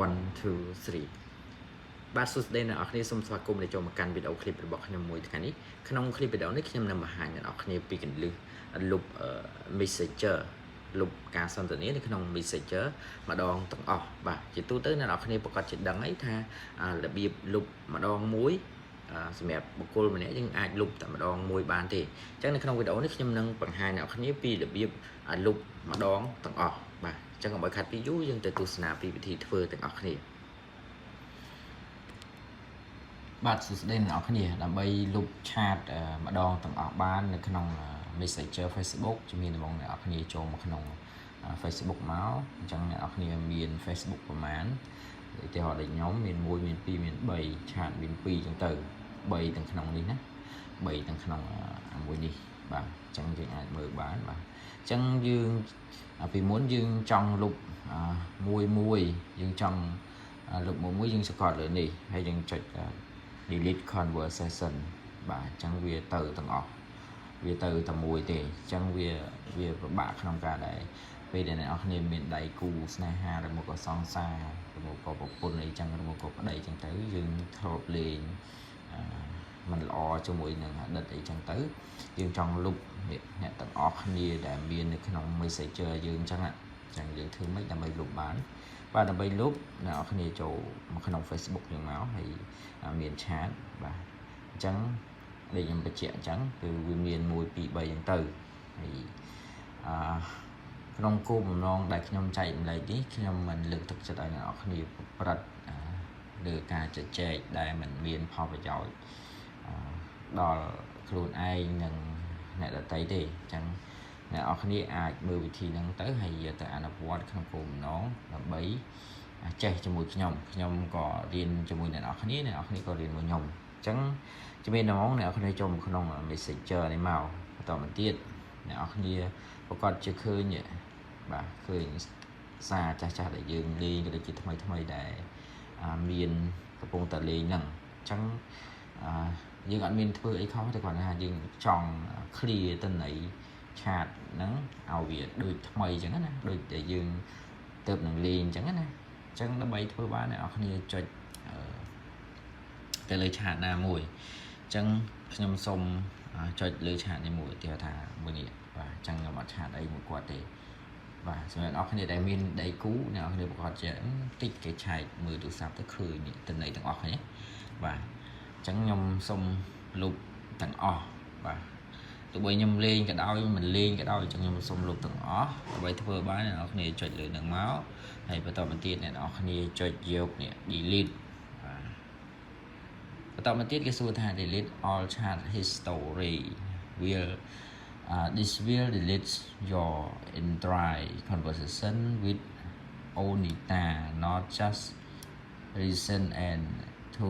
1 2 3 បាទសួស្តីអ្នកនរគ្នាសូមស្វាគមន៍ដែលចូលមកកាន់វីដេអូឃ្លីបរបស់ខ្ញុំមួយថ្ងៃនេះក្នុងឃ្លីបវីដេអូនេះខ្ញុំនឹងបង្ហាញអ្នកនរគ្នាពីគន្លឹះលុប Messenger លុបការសន្ទនានៅក្នុង Messenger ម្ដងទាំងអស់បាទជាទូទៅអ្នកនរគ្នាប្រកាសជាដឹងហើយថារបៀបលុបម្ដងមួយសម្រាប់បុគ្គលម្នាក់យើងអាចលុបតែម្ដងមួយបានទេអញ្ចឹងនៅក្នុងវីដេអូនេះខ្ញុំនឹងបង្ហាញអ្នកនរគ្នាពីរបៀបលុបម្ដងទាំងអស់បាទអញ្ចឹងកុំឲ្យខាត់ពីយូរយើងទៅទស្សនាពីវិធីធ្វើទាំងអស់គ្នាបាទសួស្តីអ្នកនរគ្នាដើម្បីលុបឆាតម្ដងទាំងអស់បាននៅក្នុង Messenger Facebook ជំនាញដំបូងអ្នកនរគ្នាចូលមកក្នុង Facebook មកអញ្ចឹងអ្នកនរគ្នាមាន Facebook ប្រមាណឧទាហរណ៍ដូចខ្ញុំមាន1មាន2មាន3ឆាតមាន2អញ្ចឹងទៅ3ទាំងក្នុងនេះណា3ទាំងក្នុងមួយនេះបាទអញ្ចឹងយើងអាចមើលបានបាទអញ្ចឹងយើងពីមុនយើងចង់លុបមួយយើងចង់លុបមួយយើងសង្កត់លើនេះហើយយើងចុចdelete conversation បាទអញ្ចឹងវាទៅទាំងអស់វាទៅតែមួយទេអញ្ចឹងវាពិបាកក្នុងការដែលពេលដែលអ្នកនរគ្នាមានដៃគូស្នេហាឬមកក៏សង្សារឬមកក៏ប្រពន្ធអីចឹងឬមកក៏ប្តីចឹងទៅយើងធ្លាប់លេងមិនល្អជាមួយនឹងអតីតអីចឹងទៅយើងចង់លុបអ្នកទាំងអស់គ្នាដែលមាននៅក្នុង Messenger យើងចឹងយើងធ្វើម៉េចដើម្បីលុបបានបាទដើម្បីលុបអ្នកនរគ្នាចូលមកក្នុង Facebook យើងមកហើយមានឆាតបាទអញ្ចឹងដូចខ្ញុំបញ្ជាក់អញ្ចឹងគឺវាមាន1 2 3អញ្ចឹងទៅហើយក្នុងគោលបំណងដែលខ្ញុំចែកម្លែកនេះខ្ញុំមិនលើកទឹកចិត្តឲ្យអ្នកនរគ្នាប្រព្រឹត្តលើការជជែកដែលមិនមានផលប្រយោជន៍ដល់ខ្លួនឯងនិងអ្នកដទៃទេអញ្ចឹងអ្នកនរគ្នាអាចមើលវិធីហ្នឹងទៅហើយយកទៅអនុវត្តក្នុងគោលបំណងដើម្បីចេះជាមួយខ្ញុំក៏រៀនជាមួយអ្នកនរគ្នាក៏រៀនមួយខ្ញុំអញ្ចឹងជំនាញដំបូងអ្នកនរគ្នាចូលមកក្នុង Messenger នេះមកបន្តមកទៀតអ្នកនរគ្នាប្រកាសជាឃើញបាទឃើញសារចាស់ដែលយើងលេងក៏ដូចជាថ្មីដែលមានកំពុងតែលេងហ្នឹងអញ្ចឹងយើងអត់មានធ្វើអីខុសទេគ្រាន់តែថាយើងចង់ clear ទៅនៃឆាតហ្នឹងឲ្យវាដូចថ្មីអញ្ចឹងណាដូចតែយើងទៅនឹងលេងអញ្ចឹងណាអញ្ចឹងដើម្បីធ្វើបានអ្នកនរគ្នាចុចទៅលើឆាតណាមួយអញ្ចឹងខ្ញុំសូមចុចលើឆាតនេះមួយទៀតថាមួយនេះបាទអញ្ចឹងខ្ញុំអត់ឆាតអីមួយគាត់ទេបាទសម្រាប់អ្នកនរគ្នាដែលមានដៃគូអ្នកនរគ្នាប្រកាសជាតិចគេឆែកមើលទូរស័ព្ទទៅឃើញទិន្នន័យទាំងអស់គ្នាបាទអញ្ចឹងខ្ញុំសូមលុបទាំងអស់បាទទោះបីខ្ញុំលេងក៏ដោយមិនលេងក៏ដោយអញ្ចឹងខ្ញុំសូមលុបទាំងអស់ដើម្បីធ្វើបានអ្នកនរគ្នាចុចលើនឹងមកហើយបន្តមកទៀតអ្នកនរគ្នាចុចយកនេះ delete បន្តមកទៀតគេសួរថា delete all chat history this will delete your entire conversation with Onita not just recent and to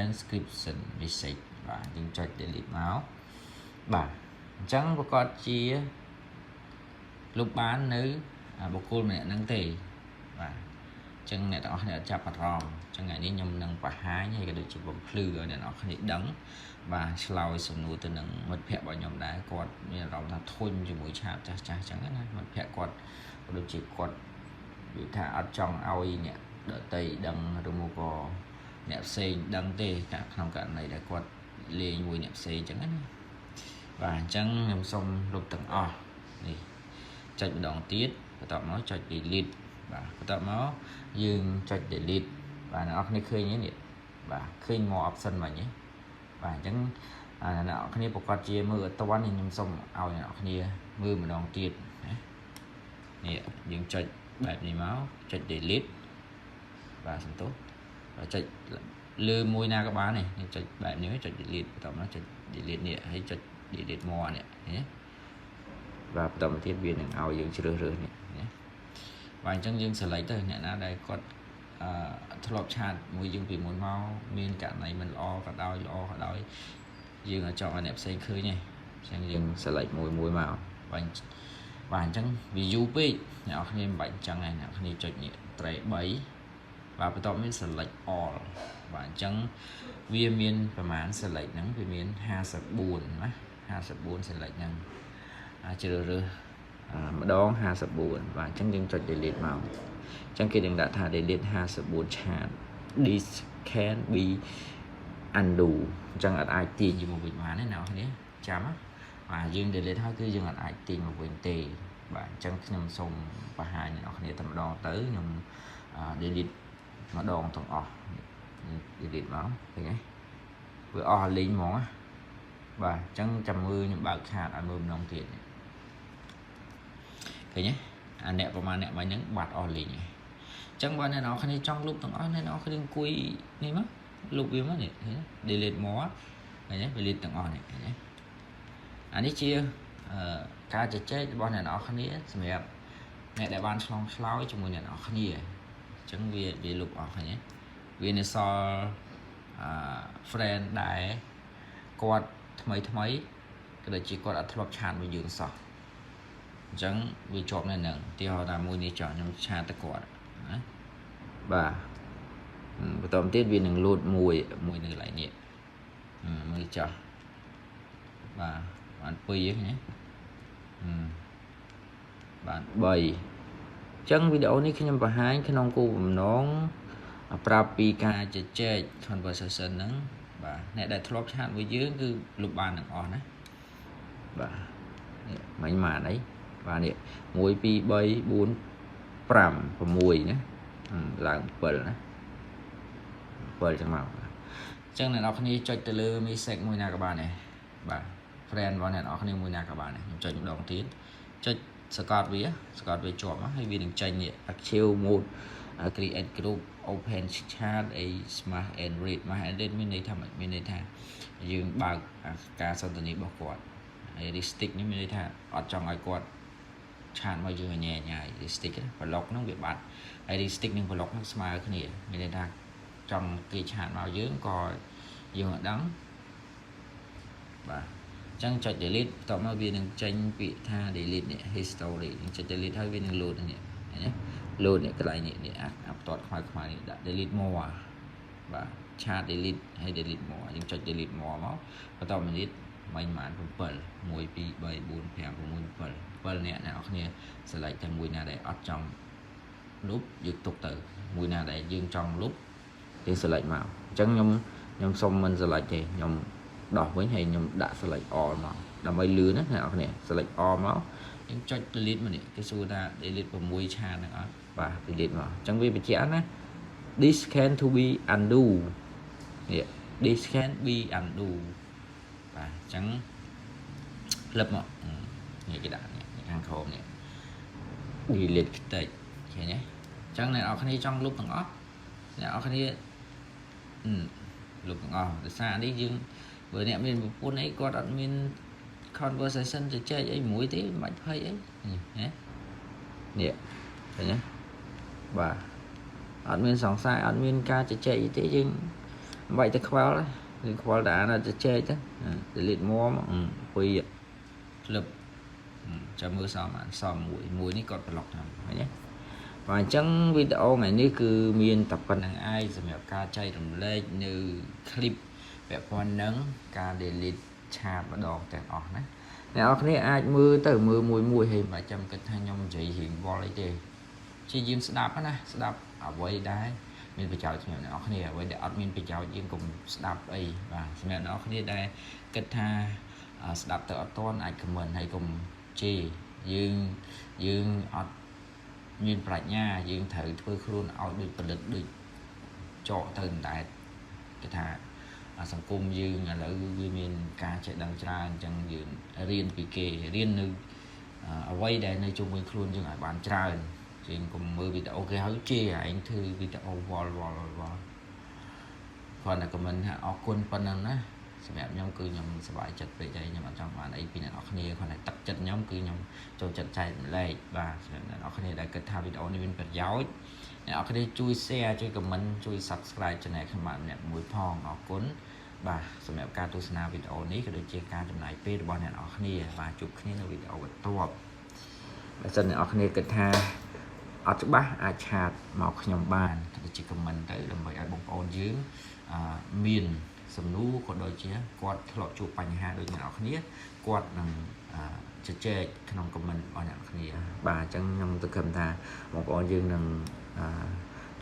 encryption message បាទយើងចុច delete មកបាទអញ្ចឹងប្រកាសជាលុបបាននៅបុគ្គលម្នាក់ហ្នឹងទេបាទអញ្ចឹងអ្នកទាំងអស់គ្នាអត់ចាប់អារម្មណ៍អញ្ចឹងថ្ងៃនេះខ្ញុំនឹងបង្ហាញហើយក៏ដូចជាបំភ្លឺឲ្យអ្នកទាំងអស់គ្នាដឹងបាទឆ្លើយសំណួរទៅនឹងមិត្តភ័ក្តិរបស់ខ្ញុំដែរគាត់មានអារម្មណ៍ថាធុញជាមួយឆាតចាស់អញ្ចឹងណាមិត្តភ័ក្តិគាត់ក៏ដូចជាគាត់និយាយថាអត់ចង់ឲ្យអ្នកដទៃដឹងឬមកក៏អ្នកផ្សេងដឹងទេក្នុងករណីដែលគាត់លេងមួយអ្នកផ្សេងអញ្ចឹងណាបាទអញ្ចឹងខ្ញុំសូមលុបទាំងអស់នេះចុចម្ដងទៀតបន្ទាប់មកចុច delete បាទបន្ទាប់មកយើងចុច delete បាទអ្នកនរគ្នាឃើញនេះបាទឃើញ more option មិញទេបាទអញ្ចឹងអ្នកនរគ្នាប្រកាសជាមើលអត់ទាន់ខ្ញុំសូមឲ្យអ្នកនរគ្នាមើលម្ដងទៀតណានេះយើងចុចបែបនេះមកចុច delete បាទសំទោសបាទចុចលើមួយណាក៏បាននេះចុចបែបនេះចុច delete បន្ទាប់មកចុច delete នេះហើយចុច delete more នេះណាបាទបន្តមកទៀតវានឹងឲ្យយើងជ្រើសរើសនេះណាបាទអញ្ចឹងយើង select ទៅអ្នកណាដែលគាត់ធ្លាប់ឆាតមួយយើងពីមុនមកមានករណីមិនល្អក៏ដោយល្អក៏ដោយយើងអាចចង់ឲ្យអ្នកផ្សេងឃើញទេអញ្ចឹងយើង select មួយមកបាទអញ្ចឹងវាយូរពេកអ្នកនរគ្នាមិនបាច់អញ្ចឹងឯងអ្នកគ្នាចុចនេះ tray 3បាទបន្ទាប់មាន select all បាទអញ្ចឹងវាមានប្រមាណ select ហ្នឹងវាមាន54ណា54 select ហ្នឹងជ្រើសរើស ម្ដង54បាទអញ្ចឹងយើងចុច delete មកអញ្ចឹងគេនឹងដាក់ថា delete 54ឆាត this can be undo អញ្ចឹងអត់អាចទាញយកមកវិញបានទេអ្នកនរគ្នាចាំបាទយើង delete ហើយគឺយើងអត់អាចទាញមកវិញទេបាទអញ្ចឹងខ្ញុំសូមបង្ហាញអ្នកនរគ្នាតែម្ដងទៅខ្ញុំ delete ម្ដងទាំងអស់ delete មកឃើញទេវាអស់លេងហ្មងបាទអញ្ចឹងចាំមើលខ្ញុំបើកឆាតឲ្យមើលម្ដងទៀតឃើញទេអាអ្នកប្រហែលអ្នកមិញហ្នឹងបាត់អស់លេងហើយអញ្ចឹងបើអ្នកនរគ្នាចង់លុបទាំងអស់អ្នកនរគ្នាអង្គុយនេះមកលុបវាមកនេះឃើញទេ delete មកឃើញទេ delete ទាំងអស់នេះឃើញទេអានេះជាការជជែករបស់អ្នកនរគ្នាសម្រាប់អ្នកដែលបានឆ្លងឆ្លើយជាមួយអ្នកនរគ្នាអញ្ចឹងវាលុបអស់ឃើញទេវានៅសល់friend ដែលគាត់ថ្មីក៏ដូចជាគាត់អត់ធ្លាប់ឆាតមួយយើងសោះអញ្ចឹងវាជាប់នៅនឹងទីហោថាមួយនេះចង់ខ្ញុំឆាតទៅគាត់ណាបាទបន្តទៀតវានឹងលូតមួយនៅកន្លែងនេះមើលចោះបាទបាន2ហ្នឹងណាបាន3អញ្ចឹងវីដេអូនេះខ្ញុំបង្ហាញក្នុងគោលបំណងប្រាប់ពីការជជែក conversation ហ្នឹងបាទអ្នកដែលធ្លាប់ឆាតមួយយើងគឺលុបបានទាំងអស់ណាបាទនេះមិញបានអីបាទនេះ1 2 3 4 5 6ណាឡើង7ណា7ចឹងមកអញ្ចឹងអ្នកនរគ្នាចុចទៅលើ message មួយណាក៏បានដែរបាទ friend របស់អ្នកនរគ្នាមួយណាក៏បានដែរខ្ញុំចុចម្ដងទៀតចុចសកត់វាជាប់មកហើយវានឹងចេញនេះ active mode create group open chat a smart and read មក edit មានន័យថាមានន័យថាយើងបើកការសន្ទនារបស់គាត់ហើយ stick នេះមានន័យថាអត់ចង់ឲ្យគាត់ឆាតមកយើងញ៉ៃ stick ប្លុកហ្នឹងវាបាត់ហើយ stick និងប្លុកហ្នឹងស្មើគ្នាមានន័យថាចង់គេឆាតមកយើងក៏យើងអត់ដឹងបាទអញ្ចឹងចុច delete បន្ទាប់មកវានឹងចេញពាក្យថា delete នេះ history នឹងចុច delete ហើយវានឹង load នេះឃើញទេ load នេះកន្លែងនេះអាផ្ទាត់ខ្មៅនេះដាក់ delete more បាទឆាត delete ហើយ delete more យើងចុច delete more មកបន្តមកនេះមិញបាន7 1 2 3 4 5 6 7 7អ្នកនរគ្នា select តែមួយណាដែលអត់ចង់លុបយើងទុកទៅមួយណាដែលយើងចង់លុបយើង select មកអញ្ចឹងខ្ញុំសុំមិន select ទេខ្ញុំដោះវិញហើយខ្ញុំដាក់ select all មកដើម្បីលឿនណាអ្នកនរគ្នា select all មកយើងចុច delete មកនេះគេសួរថា delete 6ឆាតហ្នឹងអត់បាទ delete មកអញ្ចឹងវាបញ្ជាក់ណា this can to be undo នេះ this can be undo បាទអញ្ចឹងផ្លឹបមកនេះគេដាក់នេះខាងក្រោមនេះ delete តិចឃើញទេអញ្ចឹងអ្នកនរគ្នាចង់លុបទាំងអស់អ្នកនរគ្នាលុបទាំងអស់ដោយសារនេះយើងបើអ្នកមានប្រពន្ធអីគាត់អត់មាន conversation ជជែកអីមួយទេមិនបាច់ភ័យអីណានេះឃើញទេបាទអត់មានសង្ស័យអត់មានការជជែកអីទេយើងមិនបាច់ទៅខ្វល់ទេខ្វល់តែអាណាជជែកទៅ delete មកពីផ្លឹបចាំមើលសមមួយនេះគាត់ប្លុកតាមឃើញទេបាទអញ្ចឹងវីដេអូថ្ងៃនេះគឺមានតែប៉ុណ្្នឹងឯងសម្រាប់ការចែករំលែកនៅ clip ពាក់ព័ន្ធនឹងការ delete ឆាតម្ដងទាំងអស់ណាអ្នកនរគ្នាអាចមើលទៅមើលមួយហើយមិនចាំគិតថាខ្ញុំនិយាយរៀងវល់អីទេជាយាមស្ដាប់ណាស្ដាប់អ្វីដែរមានប្រយោជន៍សម្រាប់អ្នកនរគ្នាអ្វីដែលអត់មានប្រយោជន៍យើងកុំស្ដាប់អីបាទសម្រាប់អ្នកនរគ្នាដែលគិតថាស្ដាប់ទៅអត់ទាន់អាច comment ហើយកុំជេរយើងអត់មានប្រាជ្ញាយើងត្រូវធ្វើខ្លួនឲ្យដូចផលិតដូចចកទៅតែគេថាសង្គមយើងឥឡូវវាមានការចេះដឹងច្រើនអញ្ចឹងយើងរៀនពីគេរៀននៅអ្វីដែលនៅជុំវិញខ្លួនយើងឲ្យបានច្រើនជាងកុំមើលវីដេអូគេហើយជេរឯងធ្វើវីដេអូវល់គាត់តែ comment ថាអរគុណប៉ុណ្ណឹងណាសម្រាប់ខ្ញុំគឺខ្ញុំសប្បាយចិត្តពេកហើយខ្ញុំអត់ចង់បានអីពីអ្នកនរគ្នាគាត់តែទឹកចិត្តខ្ញុំគឺខ្ញុំចូលចិត្តចែករំលែកបាទសម្រាប់អ្នកនរគ្នាដែលគិតថាវីដេអូនេះមានប្រយោជន៍អ្នកនរគ្នាជួយ share ជួយ comment ជួយ subscribe channel ខ្ញុំម្នាក់មួយផងអរគុណបាទសម្រាប់ការទស្សនាវីដេអូនេះក៏ដូចជាការចំណាយពេលរបស់អ្នកនរគ្នាបាទជួបគ្នានៅវីដេអូបន្ទាប់បើសិនអ្នកនរគ្នាគិតថាអត់ច្បាស់អាចឆាតមកខ្ញុំបានក៏ដូចជា comment ទៅដើម្បីឲ្យបងប្អូនយើងមានសំណួរក៏ដូចជាគាត់ធ្លាប់ជួបបញ្ហាដូចអ្នកនរគ្នាគាត់នឹង ជជែកក្នុង comment របស់អ្នកគ្នាបាទអញ្ចឹងខ្ញុំទៅគិតថាបងប្អូនយើងនឹង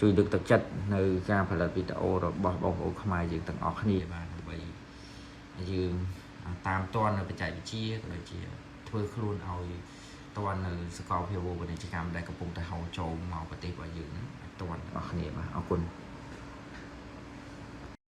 ជួយលើកទឹកចិត្តនៅការផលិតវីដេអូរបស់បងប្អូនខ្មែរយើងទាំងអស់គ្នាបាទដើម្បីយើងតាមទាន់នៅបច្ចេកវិទ្យាក៏ដូចជាធ្វើខ្លួនឲ្យទាន់នៅសកលភាវូបនីយកម្មដែលកំពុងតែហូរចូលមកប្រទេសរបស់យើងហ្នឹងឲ្យទាន់ទាំងអស់គ្នាបាទអរគុណ